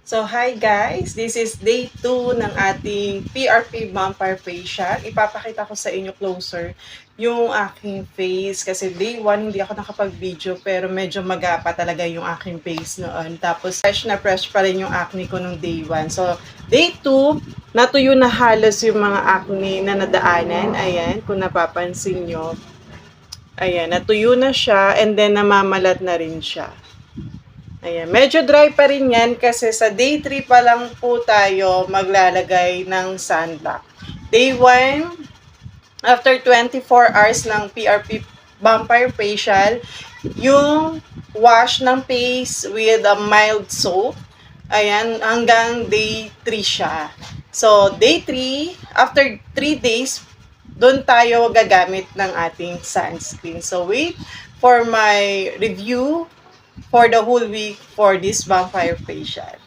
So, hi guys! This is day 2 ng ating PRP Vampire Facial. Ipapakita ko sa inyo closer yung aking face kasi day 1 hindi ako nakapag-video pero medyo magapa talaga yung aking face noon. Tapos fresh na fresh pa rin yung acne ko nung day 1. So, day 2, natuyo na halos yung mga acne na nadaanan. Ayan, kung napapansin nyo. Ayan, natuyo na siya and then namamalat na rin siya. Ayan, medyo dry pa rin yan kasi sa day 3 pa lang po tayo maglalagay ng sunblock. Day 1, after 24 hours ng PRP Vampire Facial, yung wash ng face with a mild soap. Ayan, hanggang day 3 siya. So, day 3, after 3 days, doon tayo gagamit ng ating sunscreen. So, wait for my review for the whole week for this vampire facial.